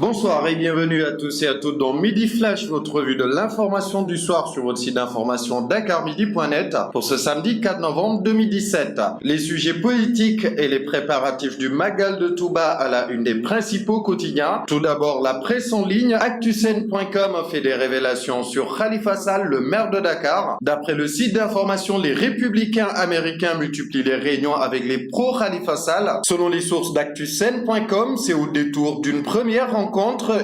Bonsoir et bienvenue à tous et à toutes dans Midi Flash, votre revue de l'information du soir sur votre site d'information dakarmidi.net pour ce samedi 4 novembre 2017. Les sujets politiques et les préparatifs du Magal de Touba à la une des principaux quotidiens. Tout d'abord, la presse en ligne. Actusen.com fait des révélations sur Khalifa Sall, le maire de Dakar. D'après le site d'information, les républicains américains multiplient les réunions avec les pro-Khalifa Sall. Selon les sources d'Actusen.com, c'est au détour d'une première rencontre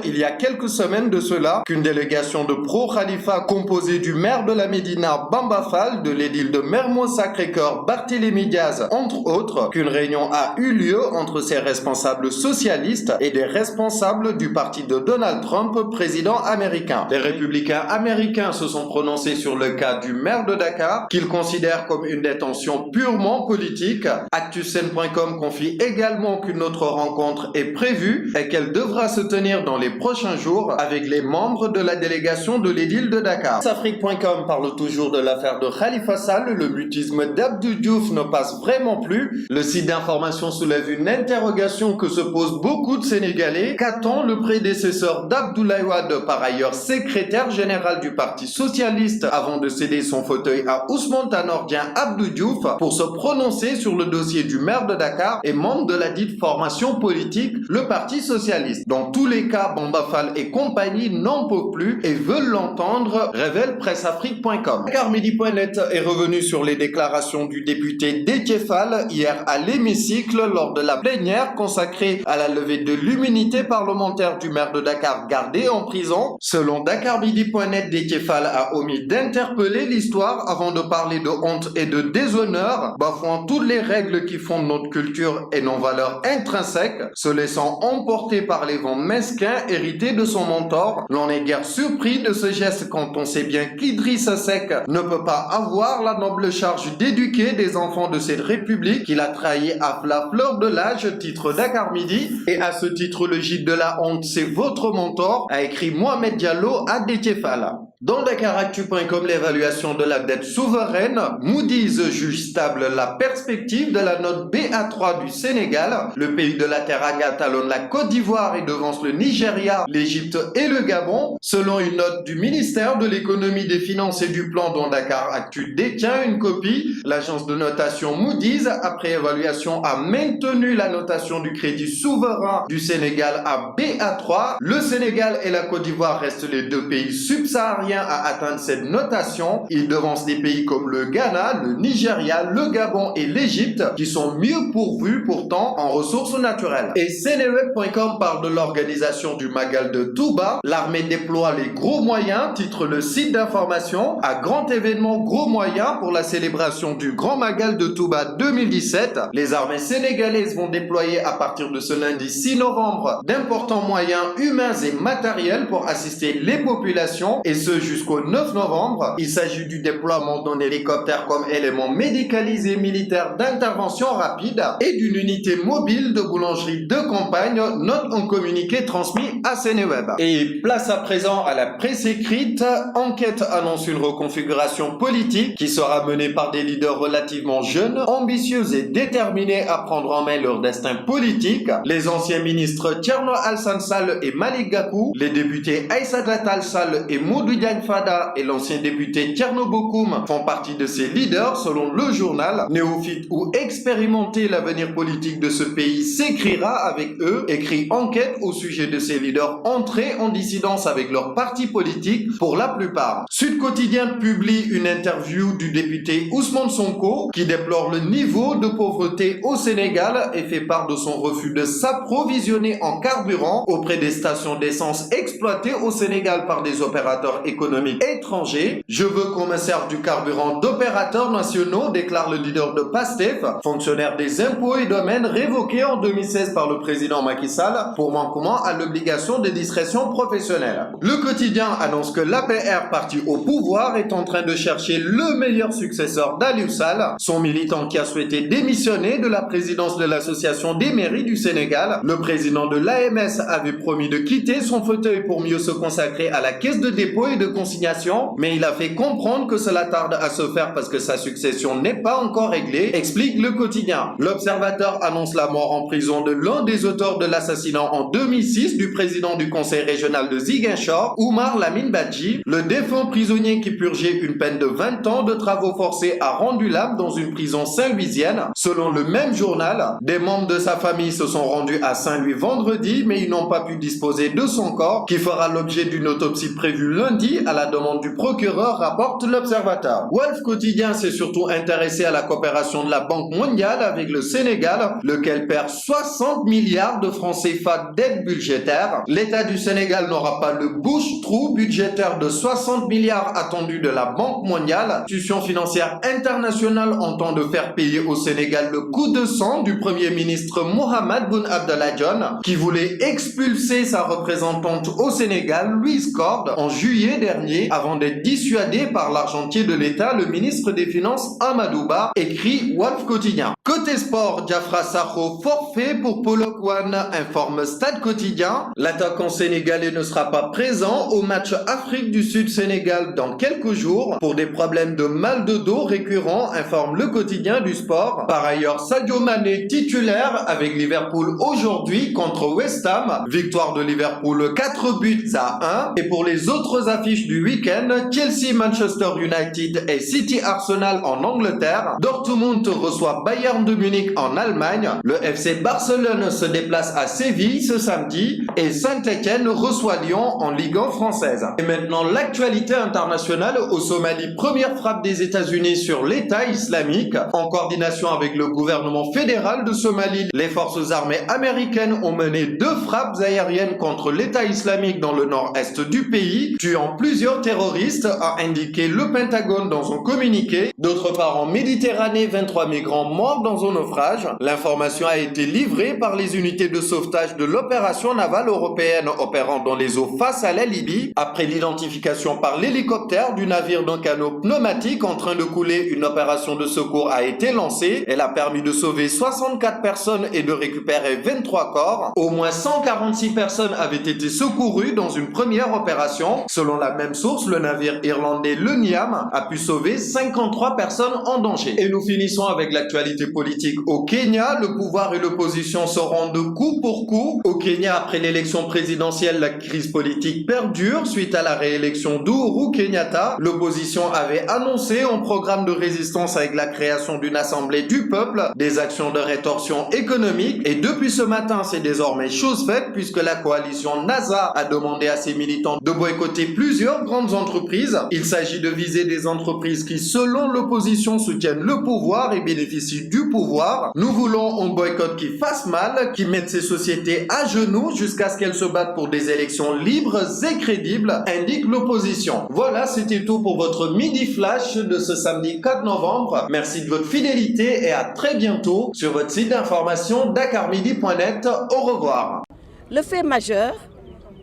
il y a quelques semaines de cela qu'une délégation de pro-Khalifa composée du maire de la Médina Bamba Fall, de l'édile de Mermoz Sacré-Cœur Barthélémy Diaz entre autres, qu'une réunion a eu lieu entre ces responsables socialistes et des responsables du parti de Donald Trump, président américain. Les républicains américains se sont prononcés sur le cas du maire de Dakar qu'ils considèrent comme une détention purement politique. Actusen.com confie également qu'une autre rencontre est prévue et qu'elle devra se tenir dans les prochains jours avec les membres de la délégation de l'édile de Dakar. Afrique.com parle toujours de l'affaire de Khalifa Sall. Le mutisme d'Abdou Diouf ne passe vraiment plus. Le site d'information soulève une interrogation que se posent beaucoup de Sénégalais. Qu'attend le prédécesseur d'Abdoulaye Wade, par ailleurs secrétaire général du Parti Socialiste, avant de céder son fauteuil à Ousmane Tanor Dieng Abdou Diouf pour se prononcer sur le dossier du maire de Dakar et membre de la dite formation politique, le Parti Socialiste. Dans tous les cas, Bamba Fall et compagnie n'en peuvent plus et veulent l'entendre, révèle presseafrique.com. Dakarmidi.net est revenu sur les déclarations du député Déthié Fall hier à l'hémicycle lors de la plénière consacrée à la levée de l'immunité parlementaire du maire de Dakar gardé en prison. Selon Dakarmidi.net, Déthié Fall a omis d'interpeller l'histoire avant de parler de honte et de déshonneur, bafouant toutes les règles qui fondent notre culture et nos valeurs intrinsèques, se laissant emporter par les vents mesquin hérité de son mentor. L'on est guère surpris de ce geste quand on sait bien qu'Idrissa Seck ne peut pas avoir la noble charge d'éduquer des enfants de cette république qu'il a trahi à la fleur de l'âge, titre Dakar Midi. Et à ce titre, le gîte de la honte, c'est votre mentor, a écrit Mohamed Diallo à Déthié Fall. Dans Dakaractu.com, l'évaluation de la dette souveraine, Moody's juge stable la perspective de la note BA3 du Sénégal. Le pays de la Teranga talonne la Côte d'Ivoire et devance le Nigeria, l'Égypte et le Gabon. Selon une note du ministère de l'économie, des finances et du plan dont Dakaractu détient une copie, l'agence de notation Moody's, après évaluation, a maintenu la notation du crédit souverain du Sénégal à BA3. Le Sénégal et la Côte d'Ivoire restent les deux pays subsahariens à atteindre cette notation. Ils devancent des pays comme le Ghana, le Nigeria, le Gabon et l'Égypte qui sont mieux pourvus pourtant en ressources naturelles. Et Sénéweb.com parle de l'organisation du Magal de Touba. L'armée déploie les gros moyens, titre le site d'information. À grand événement, gros moyens pour la célébration du Grand Magal de Touba 2017. Les armées sénégalaises vont déployer à partir de ce lundi 6 novembre d'importants moyens humains et matériels pour assister les populations et ce jusqu'au 9 novembre. Il s'agit du déploiement d'un hélicoptère comme élément médicalisé militaire d'intervention rapide et d'une unité mobile de boulangerie de campagne, note un communiqué transmis à Sénéweb. Et place à présent à la presse écrite. Enquête annonce une reconfiguration politique qui sera menée par des leaders relativement jeunes, ambitieux et déterminés à prendre en main leur destin politique. Les anciens ministres Thierno Alassane Sall et Malick Gakou, les députés Aïssata Tall Sall et Modou Diagne Fada et l'ancien député Thierno Bocoum font partie de ces leaders selon le journal. Néophyte ou expérimenté, l'avenir politique de ce pays s'écrira avec eux, écrit Enquête au sujet de ces leaders entrés en dissidence avec leur parti politique pour la plupart. Sud Quotidien publie une interview du député Ousmane Sonko qui déplore le niveau de pauvreté au Sénégal et fait part de son refus de s'approvisionner en carburant auprès des stations d'essence exploitées au Sénégal par des opérateurs économiques étrangers. Je veux qu'on me serve du carburant d'opérateurs nationaux, déclare le leader de PASTEF, fonctionnaire des impôts et domaines révoqué en 2016 par le président Macky Sall pour manquement à l'obligation de discrétion professionnelle. Le quotidien annonce que l'APR, parti au pouvoir, est en train de chercher le meilleur successeur d'Aliou Sall, son militant qui a souhaité démissionner de la présidence de l'association des mairies du Sénégal. Le président de l'AMS avait promis de quitter son fauteuil pour mieux se consacrer à la caisse de dépôt et de consignation, mais il a fait comprendre que cela tarde à se faire parce que sa succession n'est pas encore réglée, explique le quotidien. L'Observateur annonce la mort en prison de l'un des auteurs de l'assassinat en 2006 2006 du président du conseil régional de Ziguinchor, Oumar Lamine Badji. Le défunt prisonnier qui purgeait une peine de 20 ans de travaux forcés a rendu l'âme dans une prison saint-louisienne. Selon le même journal, des membres de sa famille se sont rendus à Saint-Louis vendredi, mais ils n'ont pas pu disposer de son corps, qui fera l'objet d'une autopsie prévue lundi à la demande du procureur, rapporte l'Observateur. Walf Quotidien s'est surtout intéressé à la coopération de la Banque mondiale avec le Sénégal, lequel perd 60 milliards de francs CFA d'aide budgétaire. L'État du Sénégal n'aura pas le bouche-trou budgétaire de 60 milliards attendu de la Banque mondiale. L'institution financière internationale entend de faire payer au Sénégal le coup de sang du Premier ministre Mohamed Boun Abdallah Dionne, qui voulait expulser sa représentante au Sénégal, Louise Corde, en juillet dernier, avant d'être dissuadé par l'argentier de l'État, le ministre des Finances Amadou Ba, écrit Walf Quotidien. Côté sport, Diafra Sakho forfait pour Polokwane, informe Stade Quotidien. L'attaquant sénégalais ne sera pas présent au match Afrique du Sud-Sénégal dans quelques jours pour des problèmes de mal de dos récurrents, informe le quotidien du sport. Par ailleurs, Sadio Mané titulaire avec Liverpool aujourd'hui contre West Ham. Victoire de Liverpool 4 buts à 1. Et pour les autres affiches du week-end, Chelsea, Manchester United et City Arsenal en Angleterre. Dortmund reçoit Bayern de Munich en Allemagne. Le FC Barcelone se déplace à Séville ce samedi. Et Saint-Etienne reçoit Lyon en Ligue 1 française. Et maintenant, l'actualité internationale au Somalie. Première frappe des États-Unis sur l'État islamique. En coordination avec le gouvernement fédéral de Somalie, les forces armées américaines ont mené 2 frappes aériennes contre l'État islamique dans le nord-est du pays, tuant plusieurs terroristes, a indiqué le Pentagone dans un communiqué. D'autre part, en Méditerranée, 23 migrants morts dans un naufrage. L'information a été livrée par les unités de sauvetage de l'opération navale européenne opérant dans les eaux face à la Libye. Après l'identification par l'hélicoptère du navire d'un canot pneumatique en train de couler, une opération de secours a été lancée. Elle a permis de sauver 64 personnes et de récupérer 23 corps. Au moins 146 personnes avaient été secourues dans une première opération. Selon la même source, le navire irlandais le Niam a pu sauver 53 personnes en danger. Et nous finissons avec l'actualité politique au Kenya. Le pouvoir et l'opposition se rendent coup pour coup. Au Kenya, après l'élection présidentielle, la crise politique perdure suite à la réélection d'Ohuru Kenyatta. L'opposition avait annoncé un programme de résistance avec la création d'une assemblée du peuple, des actions de rétorsion économique. Et depuis ce matin, c'est désormais chose faite puisque la coalition NASA a demandé à ses militants de boycotter plusieurs grandes entreprises. Il s'agit de viser des entreprises qui, selon l'opposition, soutiennent le pouvoir et bénéficient du pouvoir. Nous voulons un boycott qui fasse mal, qui mette ces sociétés à genoux jusqu'à ce qu'elles se battent pour des élections libres et crédibles, indique l'opposition. Voilà, c'était tout pour votre Midi Flash de ce samedi 4 novembre. Merci de votre fidélité et à très bientôt sur votre site d'information dakarmidi.net. Au revoir. Le fait majeur,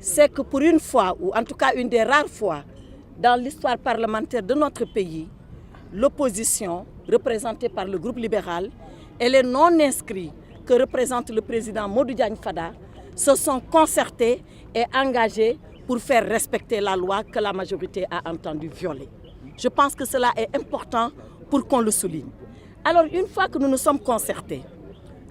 c'est que pour une fois, ou en tout cas une des rares fois, dans l'histoire parlementaire de notre pays, l'opposition, représentée par le groupe libéral, et les non-inscrits que représente le président Modou Diagne Fada, se sont concertés et engagés pour faire respecter la loi que la majorité a entendu violer. Je pense que cela est important pour qu'on le souligne. Alors, une fois que nous nous sommes concertés,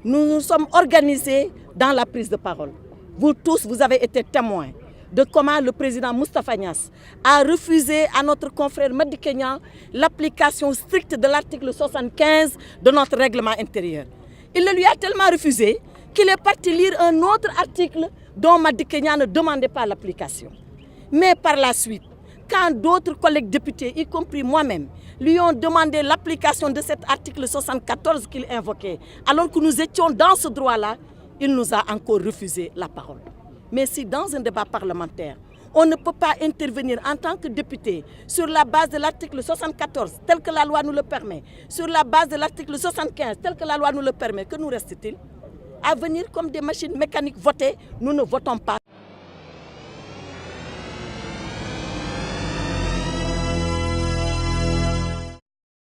nous nous sommes organisés dans la prise de parole. Vous tous, vous avez été témoins de comment le président Moustapha Niasse a refusé à notre confrère Madi Kenyan l'application stricte de l'article 75 de notre règlement intérieur. Il le lui a tellement refusé qu'il est parti lire un autre article dont Madi Kenyan ne demandait pas l'application. Mais par la suite, quand d'autres collègues députés, y compris moi-même, lui ont demandé l'application de cet article 74 qu'il invoquait, alors que nous étions dans ce droit-là, il nous a encore refusé la parole. Mais si dans un débat parlementaire, on ne peut pas intervenir en tant que député sur la base de l'article 74, tel que la loi nous le permet, sur la base de l'article 75, tel que la loi nous le permet, que nous reste-t-il? À venir comme des machines mécaniques voter, nous ne votons pas.